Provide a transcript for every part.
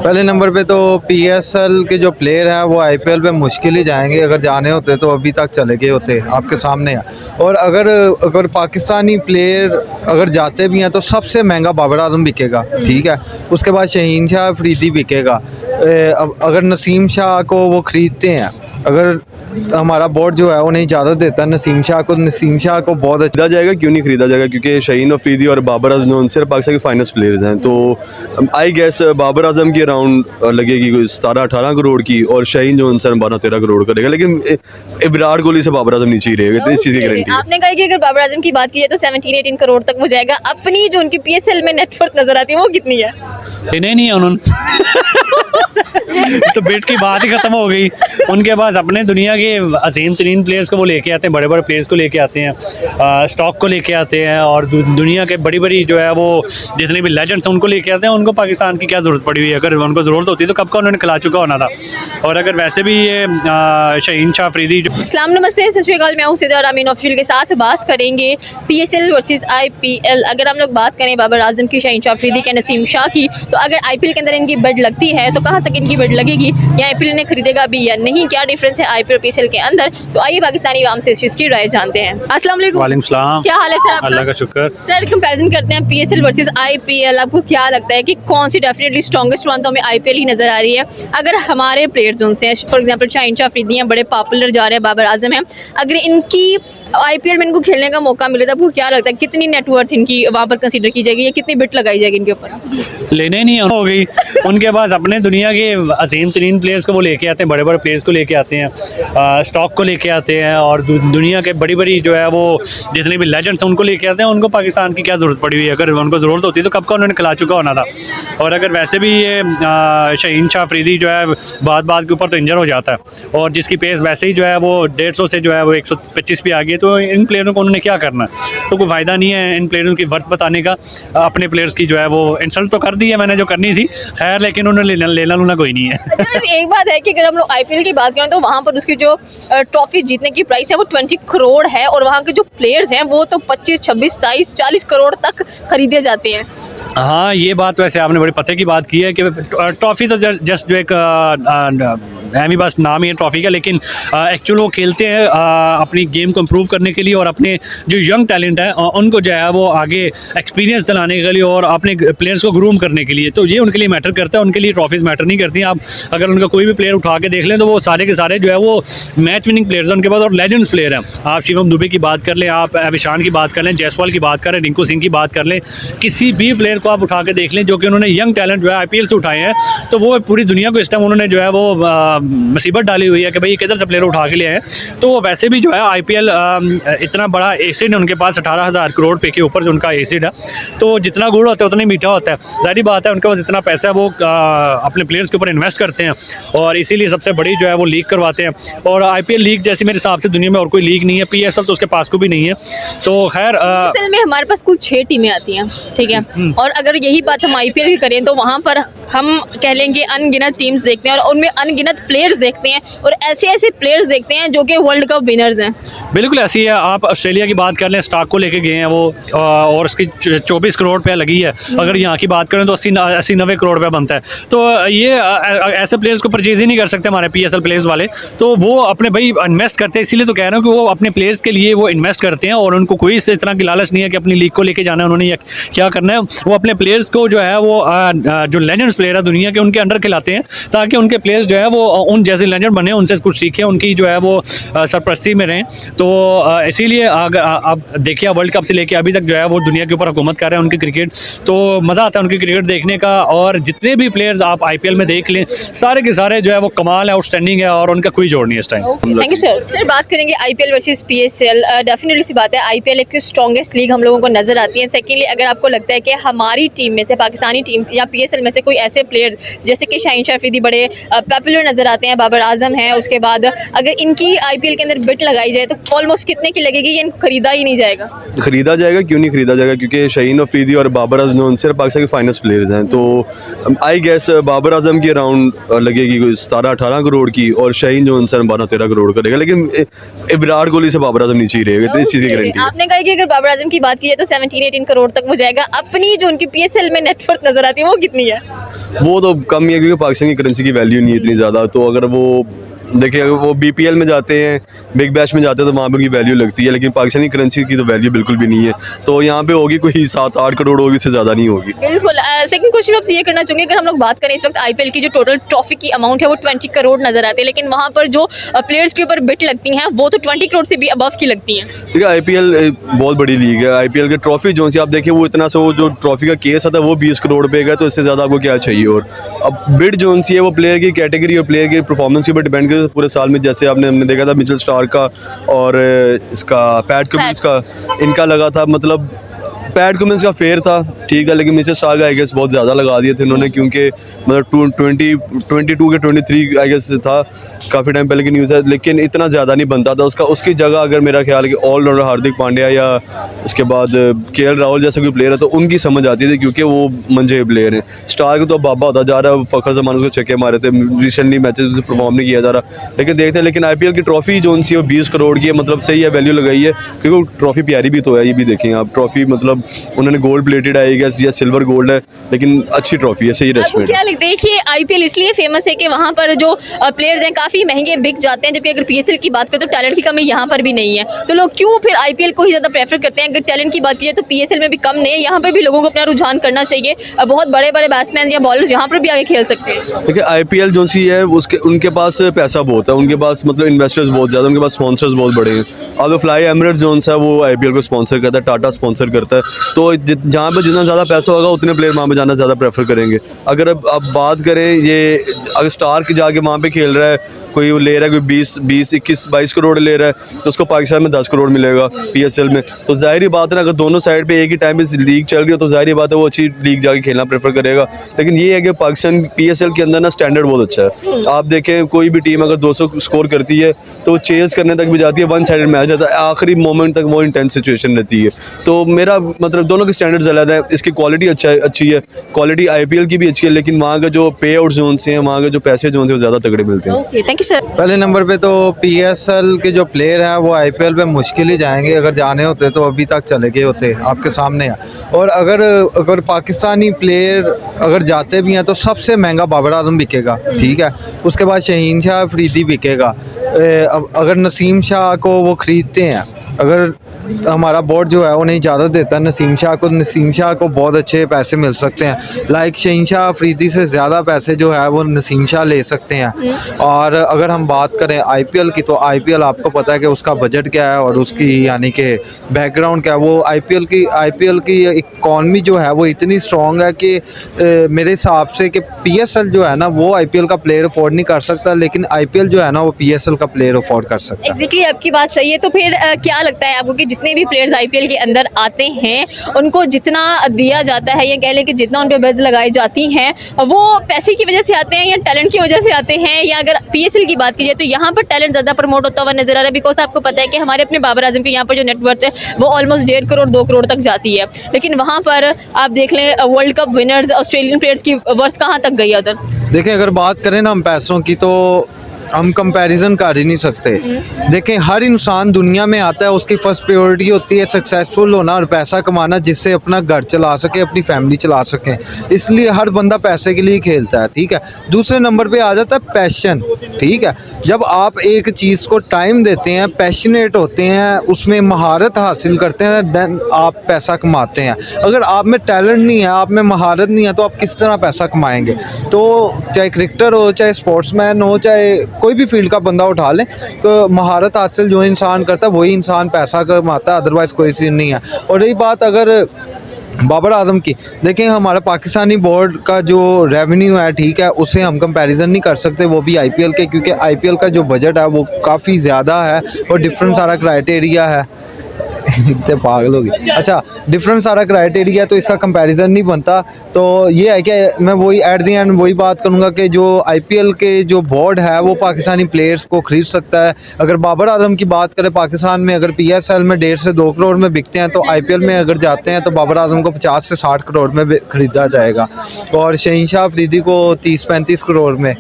पहले नंबर पे तो पीएसएल के जो प्लेयर हैं वो आईपीएल पे मुश्किल ही जाएंगे, अगर जाने होते तो अभी तक चले गए होते, आपके सामने है। और अगर पाकिस्तानी प्लेयर अगर जाते भी हैं तो सबसे महंगा बाबर आजम बिकेगा, ठीक है। उसके बाद शहीन शाह अफरीदी बिकेगा। अगर नसीम शाह को वो ख़रीदते हैं, अगर हमारा बोर्ड जो है उन्हें इजाज़त देता है नसीम शाह को बहुत अच्छा खरीदा जाएगा। क्यों नहीं खरीदा जाएगा? क्योंकि शाहीन अफरीदी और बाबर आजम सिर्फ पाकिस्तान के फाइनेस्ट प्लेयर्स हैं। तो आई गेस बाबर आजम की अराउंड लगेगी कोई 17-18 करोड़ की, और शाहीन जो 12-13 करोड़ करेगा। लेकिन विराट कोहली से बाबर आजम नीचे ही रहेगा, इतनी चीज़ की गारंटी। आपने कहा कि अगर बाबर आजम की बात की जाए तो 17-18 करोड़ तक वो जाएगा। अपनी जो उनकी पीएसएल में नेटवर्थ नजर आती है वो कितनी है? नहीं है उन्होंने तो बेट की बात ही खत्म हो गई। उनके पास अपने दुनिया के अजीम तरीन प्लेयर्स को वो लेके आते हैं, बड़े बड़े प्लेयर्स को लेके आते हैं, स्टॉक को लेके आते हैं, और दुनिया के बड़ी बड़ी जो है वो जितने भी लेजेंड्स हैं उनको लेके आते हैं। उनको पाकिस्तान की क्या ज़रूरत पड़ी हुई है? अगर उनको ज़रूरत होती तो कब का उन्होंने खिला चुका होना था। और अगर वैसे भी ये शहीन शाह अफरीदी अस्सलाम नमस्ते, सत श्री अकाल। मैं हूं सिद्धार्थ अमीन ऑफिशियल के साथ बात करेंगे पीएसएल वर्सेस आईपीएल। अगर हम लोग बात करें बाबर आजम की, शहीन शाह अफरीदी के, नसीम शाह की, तो अगर आईपीएल के अंदर इनकी बिड लगती है तो कहाँ तक इनकी बिड लगेगी, या आईपीएल ने खरीदेगा भी या नहीं, क्या डिफरेंस है आईपीएल और पीएसएल के अंदर? तो आइए पाकिस्तानी आवाम से इस चीज़ की राय जानते हैं। अस्सलाम वालेकुम। वालेकुम सलाम। क्या हाल है सर आपका? अल्लाह का शुक्र। सर कंपैरिजन करते हैं पीएसएल वर्सेस आईपीएल, आपको क्या लगता है कि कौन सी डेफिनेटली स्ट्रॉन्गेस्ट वन? तो हमें आईपीएल ही नजर आ रही है। अगर हमारे प्लेयर्स जो से फॉर एग्जांपल शहीन शाह अफरीदी हैं, बड़े पॉपुलर जा रहे हैं, बाबर आजम हैं, अगर इनकी आईपीएल में इनको खेलने का मौका मिले तो आपको क्या लगता है कितनी नेटवर्थ इनकी वहाँ पर कंसीडर की जाएगी या कितनी बिट लगाई जाएगी इनके ऊपर? लेने नहीं हो गई। उनके पास अपने दुनिया के अजीम तरीन प्लेयर्स को वो लेके आते हैं, बड़े बड़े प्लेयर्स को लेके आते हैं, स्टॉक को लेके आते हैं, और दुनिया के बड़ी बड़ी जो है वो जितने भी लेजेंड्स हैं उनको लेके आते हैं। उनको पाकिस्तान की क्या ज़रूरत पड़ी हुई है? अगर उनको ज़रूरत होती तो कब का उन्होंने खिला चुका होना था। और अगर वैसे भी ये शहीन शाह अफरीदी जो है बात के ऊपर तो इंजर हो जाता है, और जिसकी पेस वैसे ही जो है वो 150 से जो है वो 125 पे आ गई, तो इन प्लेयरों को उन्होंने क्या करना है? तो कोई फ़ायदा नहीं है इन प्लेयरों की वर्थ बताने का। अपने प्लेयर्स की जो है वो इंसल्ट तो कर दी है मैंने जो करनी थी, खैर, लेकिन उन्होंने लेना लूना कोई नहीं है। एक बात है कि अगर हम लोग आईपीएल की बात करें तो वहाँ पर उसकी जो ट्रॉफी जीतने की प्राइस है वो 20 करोड़ है, और वहाँ के जो प्लेयर्स हैं वो तो 25, 26, 23, 40 करोड़ तक खरीदे जाते हैं। हाँ, ये बात वैसे आपने बड़ी पते की बात की है कि ट्रॉफी तो जस्ट जो एक भी बस नाम ही है ट्रॉफी का, लेकिन एक्चुअल वो खेलते हैं अपनी गेम को इम्प्रूव करने के लिए, और अपने जो यंग टैलेंट है उनको जो है वो आगे एक्सपीरियंस दिलाने के लिए और अपने प्लेयर्स को ग्रूम करने के लिए, तो ये उनके लिए मैटर करता है। उनके लिए ट्रॉफीज़ मैटर नहीं करती। आप अगर उनका कोई भी प्लेयर उठा के देख लें तो वो सारे के सारे जो है वो मैच विनिंग प्लेयर्स हैं उनके पास, और लेजेंड्स प्लेयर हैं। आप शिवम दुबे की बात कर लें, आप ईशान की बात कर लें, जायसवाल की बात करें, रिंकू सिंह की बात कर लें, किसी भी प्लेयर को आप उठा के देख लें जो कि उन्होंने यंग टैलेंट जो है आईपीएल से उठाए हैं, तो वो पूरी दुनिया को इस टाइम उन्होंने जो है वो मुसीबत डाली हुई है कि भाई ये किधर से प्लेयर उठा के लिए आए। तो वैसे भी जो है आईपीएल इतना बड़ा एसिड है उनके पास, 18,000 करोड़ पे के ऊपर जो उनका एसिड है, तो जितना गुड़ होता है उतना ही मीठा होता है। जाहिर बात है उनके पास इतना पैसा है, वो अपने प्लेयर्स के ऊपर इन्वेस्ट करते हैं, और इसीलिए सबसे बड़ी जो है वो लीग करवाते हैं। और आईपीएल लीग जैसी मेरे हिसाब से दुनिया में और कोई लीग नहीं है। पीएसएल तो उसके पास को भी नहीं है। तो खैर पीएसएल में हमारे पास कुल 6 टीमें आती हैं, ठीक है, और अगर यही बात हम आईपीएल की करें तो वहाँ पर हम कह लेंगे अनगिनत टीम्स देखते हैं और उनमें अनगिनत प्लेयर्स देखते हैं, और ऐसे ऐसे प्लेयर्स देखते हैं जो कि वर्ल्ड कप विनर्स हैं। बिल्कुल ऐसी है। आप ऑस्ट्रेलिया की बात कर लें, स्टॉक को लेके गए हैं वो, और उसकी 24 करोड़ रुपया लगी है। अगर यहाँ की बात करें तो 80-90 करोड़ रुपया बनता है। तो ये ऐसे प्लेयर्स को परचेज ही नहीं कर सकते हमारे पीएसएल प्लेयर्स वाले, तो वो अपने भाई इन्वेस्ट करते हैं। इसीलिए तो कह रहा हूँ कि वो अपने प्लेयर्स के लिए वो इन्वेस्ट करते हैं, और उनको कोई इससे इतना की लालच नहीं है कि अपनी लीग को लेके जाना है उन्होंने क्या करना है। वो अपने प्लेयर्स को जो है वो जो लेजेंड्स प्लेयर है दुनिया के उनके अंडर खिलाते हैं, ताकि उनके प्लेयर्स जो है वो उन जैसे लेजेंड बने, उनसे कुछ सीखें, उनकी जो है वो सरपरस्ती में रहें। तो इसीलिए अगर आप देखिए वर्ल्ड कप से लेके अभी तक जो है वो दुनिया के ऊपर हुकूमत कर रहे हैं उनकी क्रिकेट, तो मज़ा आता है उनकी क्रिकेट देखने का। और जितने भी प्लेयर्स आप आईपीएल में देख लें, सारे के सारे जो है वो कमाल है, आउटस्टैंडिंग है, और उनका कोई जोड़ नहीं है इस time. Thank you sir. Sir बात करेंगे आईपीएल वर्सेस पीएसएल, डेफिनेटली सी बात है आईपीएल एक स्ट्रॉन्गेस्ट लीग हम लोगों को नजर आती है। सेकेंडली अगर आपको लगता है कि हमारी टीम में से, पाकिस्तानी टीम या पीएसएल में से कोई ऐसे प्लेयर्स जैसे कि शहीन शाह अफरीदी बड़े पॉपुलर नजर आते हैं, बाबर आजम है, उसके बाद अगर इनकी आईपीएल के अंदर बिट लगाई जाए तो ऑलमोस्ट कितने की लगेगी या इनको खरीदा ही नहीं जाएगा? खरीदा जाएगा। क्यों नहीं खरीदा जाएगा? क्योंकि शाहीन अफरीदी और बाबर आजम सिर्फ पाकिस्तान के फाइनेस्ट प्लेयर्स हैं। तो आई गेस बाबर आजम की अराउंड लगेगी कोई 17-18 करोड़ की, और शाहीन जो 12-13 करोड़ करेगा। लेकिन विराट कोहली से बाबर आजम नीचे ही रहेगा, इतनी चीज़ की गारंटी। आपने कहा कि अगर बाबर आजम की बात की जाए तो 17-18 करोड़ तक वो जाएगा। अपनी जो उनकी पीएसएल में नेटवर्थ नजर आती है वो कितनी है? वो तो कम ही है क्योंकि पाकिस्तान की करेंसी की वैल्यू नहीं है इतनी ज़्यादा। तो अगर वो देखिए अगर वो BPL में जाते हैं, बिग बैश में जाते हैं तो वहाँ पे उनकी वैल्यू लगती है, लेकिन पाकिस्तानी करेंसी की तो वैल्यू बिल्कुल भी नहीं है। तो यहाँ पे होगी कोई 7-8 करोड़ होगी, इससे ज़्यादा नहीं होगी। बिल्कुल। सेकंड क्वेश्चन आपसे ये करना चाहूँगी, अगर हम लोग बात करें इस वक्त IPL की जो टोटल ट्रॉफी की अमाउंट है वो 20 करोड़ नजर आती है, लेकिन वहाँ पर जो प्लेयर्स के ऊपर बिट लगती हैं वो तो 20 करोड़ से भी अबव की लगती हैं। देखिए IPL बहुत बड़ी लीग है। IPL के ट्रॉफी जो सी आप देखिए वो इतना सा, वो जो ट्रॉफी का केस आता है वो 20 करोड़ पे गया, तो इससे ज़्यादा आपको क्या चाहिए। और अब बिड जो सी है वो प्लेयर की कैटेगरी और प्लेयर की परफॉर्मेंस के ऊपर डिपेंड करता है। पूरे साल में जैसे हमने देखा था मिचेल स्टार्क का और इसका पैट कमिंस का, इनका लगा था, मतलब पैट कमिंस का फेयर था, ठीक है, लेकिन मिचेल स्टार्क आई गेस बहुत ज़्यादा लगा दिए थे उन्होंने, क्योंकि मतलब 22 के 23 आई गेस था, काफ़ी टाइम पहले की न्यूज़ है, लेकिन इतना ज़्यादा नहीं बनता था उसकी जगह अगर मेरा ख्याल है कि ऑलराउंडर हार्दिक पांड्या या उसके बाद KL राहुल जैसा कोई प्लेयर है तो उनकी समझ आती थी, क्योंकि वो मंजे प्लेयर हैं। स्टार्क तो बाबा होता जा रहा है, फ़खर ज़मान उसको छक्के मारे थे, रिसेंटली मैचेस में परफॉर्म नहीं किया जा रहा, लेकिन देखते हैं। लेकिन IPL की ट्रॉफी जो सी वो 20 करोड़ की है, मतलब सही है, वैल्यू लगाई है, क्योंकि ट्रॉफी प्यारी भी तो है, ये भी देखेंगे आप। ट्रॉफी मतलब उन्होंने गोल्ड प्लेटेड आई गेस या सिल्वर गोल्ड है, लेकिन अच्छी ट्रॉफी है, सही आपको रेस्टोरेंट। क्या लगता है कि IPL इसलिए फेमस है कि वहाँ पर जो प्लेयर्स हैं काफ़ी महंगे बिक जाते हैं, जबकि अगर PSL की बात करें तो टैलेंट की कमी यहाँ पर भी नहीं है, तो लोग क्यों फिर IPL को ही ज़्यादा प्रेफर करते हैं? अगर टैलेंट की बात की जाए तो PSL में भी कम नहीं है, यहाँ पर भी लोगों को अपना रुझान करना चाहिए। बहुत बड़े बड़े बैट्समैन या बॉलर्स यहाँ पर भी आगे खेल सकते हैं। देखिए IPL जो सी है उसके उनके पास पैसा बहुत है, उनके पास मतलब इन्वेस्टर्स बहुत ज़्यादा, उनके पास स्पॉन्सर्स बहुत बड़े हैं। अब फ्लाई एमिरेट्स जो है वो IPL को स्पॉन्सर करता है, टाटा स्पॉन्सर करता है, तो जहाँ पर जितना ज़्यादा पैसा होगा उतने प्लेयर वहाँ पे जाना ज़्यादा प्रेफर करेंगे। अगर अब बात करें, ये अगर स्टार्क जाके वहाँ पे खेल रहा है, कोई वो ले रहा है, कोई 20, 21, 22 करोड़ ले रहा है, तो उसको पाकिस्तान में 10 करोड़ मिलेगा PSL में। तो जाहिर बात है ना, अगर दोनों साइड पे एक ही टाइम पे लीग चल रही हो तो जाहिर बात है वो अच्छी लीग जाके खेलना प्रेफर करेगा। लेकिन ये है कि पाकिस्तान PSL के अंदर ना स्टैंडर्ड बहुत अच्छा है। आप देखें कोई भी टीम अगर 200 स्कोर करती है तो वो चेस करने तक भी जाती है, वन साइडेड मैच रहता है, आखिरी मोमेंट तक वो इंटेंस सिचुएशन रहती है। तो मेरा मतलब दोनों के स्टैंडर्ड्स अलग है, इसकी क्वालिटी अच्छी है, क्वालिटी IPL की भी अच्छी है, लेकिन वहाँ का जो पे आउट जोन से हैं, वहाँ के जो पैसे जोन से वो ज़्यादा तगड़े मिलते हैं। Okay, thank you sir. पहले नंबर पे तो PSL के जो प्लेयर हैं वो IPL पे मुश्किल ही जाएंगे, अगर जाने होते तो अभी तक चले गए होते, आपके सामने है। और अगर पाकिस्तानी प्लेयर अगर जाते भी हैं तो सबसे महंगा बाबर आजम बिकेगा, ठीक है, उसके बाद शहीन शाह अफरीदी बिकेगा। अगर नसीम शाह को वो ख़रीदते हैं, अगर हमारा बोर्ड जो है वो नहीं ज़्यादा देता नसीम शाह को बहुत अच्छे पैसे मिल सकते हैं, लाइक शहीन शाह अफरीदी से ज़्यादा पैसे जो है वो नसीम शाह ले सकते हैं। और अगर हम बात करें IPL की, तो IPL आपको पता है कि उसका बजट क्या है और उसकी यानी कि बैकग्राउंड क्या है। वो IPL की इकॉनमी जो है वो इतनी स्ट्रॉन्ग है कि मेरे हिसाब से कि PSL जो है ना वो IPL का प्लेयर अफोर्ड नहीं कर सकता, लेकिन IPL जो है ना वो PSL का प्लेयर अफोर्ड कर सकता है। एग्जैक्टली आपकी बात सही है। तो फिर क्या लगता है आपको कि जितने भी प्लेयर्स IPL के अंदर आते हैं उनको जितना दिया जाता है, या कह लें कि जितना उन पे बेज लगाई जाती हैं, वो पैसे की वजह से आते हैं या टैलेंट की वजह से आते हैं? या अगर PSL की बात की जाए तो यहाँ पर टैलेंट ज़्यादा प्रमोट होता हुआ नजर आ रहा है, बिकॉज आपको पता है कि हमारे अपने बाबर आजम के यहाँ पर जो नेटवर्थ है वो ऑलमोस्ट 1.5 करोड़ 2 करोड़ तक जाती है, लेकिन वहाँ पर आप देख लें world cup winners Australian players की वर्थ कहाँ तक गई है उधर। देखें, अगर बात करें ना हम पैसों की, तो हम कंपैरिजन कर ही नहीं सकते। देखें, हर इंसान दुनिया में आता है, उसकी फर्स्ट प्रायोरिटी होती है सक्सेसफुल होना और पैसा कमाना, जिससे अपना घर चला सके, अपनी फैमिली चला सके, इसलिए हर बंदा पैसे के लिए खेलता है, ठीक है। दूसरे नंबर पे आ जाता है पैशन, ठीक है। जब आप एक चीज़ को टाइम देते हैं, पैशनेट होते हैं, उसमें महारत हासिल करते हैं, देन आप पैसा कमाते हैं। अगर आप में टैलेंट नहीं है, आप में महारत नहीं है, तो आप किस तरह पैसा कमाएंगे? तो चाहे क्रिकेटर हो, चाहे स्पोर्ट्समैन हो, चाहे कोई भी फील्ड का बंदा उठा लें, तो महारत हासिल जो इंसान करता है वही इंसान पैसा कमाता है, अदरवाइज़ कोई चीज़ नहीं है। और रही बात अगर बाबर आजम की, देखें हमारा पाकिस्तानी बोर्ड का जो रेवेन्यू है, ठीक है, उससे हम कंपैरिजन नहीं कर सकते, वो भी IPL के, क्योंकि IPL का जो बजट है वो काफ़ी ज़्यादा है और डिफरेंट सारा क्राइटेरिया है। इतने पागल हो गए। अच्छा, डिफरेंट सारा क्राइटेरिया है, तो इसका कंपैरिजन नहीं बनता। तो ये है कि मैं वही एट द एंड वही बात करूँगा कि जो IPL के जो बोर्ड है वो पाकिस्तानी प्लेयर्स को ख़रीद सकता है। अगर बाबर आजम की बात करें, पाकिस्तान में अगर PSL में 1.5 से 2 करोड़ में बिकते हैं, तो IPL में अगर जाते हैं तो बाबर आजम को 50 से 60 करोड़ में ख़रीदा जाएगा, और शहीन शाह अफरीदी को 30-35 करोड़ में।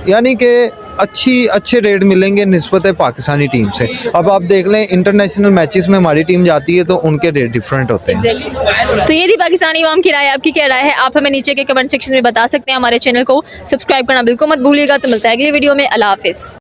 यानी कि अच्छे रेट मिलेंगे निस्बत पाकिस्तानी टीम से। अब आप देख लें इंटरनेशनल मैचेस में हमारी टीम जाती है तो उनके रेट डिफरेंट होते हैं। Exactly. तो ये थी पाकिस्तानी अवाम की राय, आपकी क्या राय है आप हमें नीचे के कमेंट सेक्शन में बता सकते हैं। हमारे चैनल को सब्सक्राइब करना बिल्कुल मत भूलिएगा। तो मिलता है अगली वीडियो में, अल्लाह हाफिज़।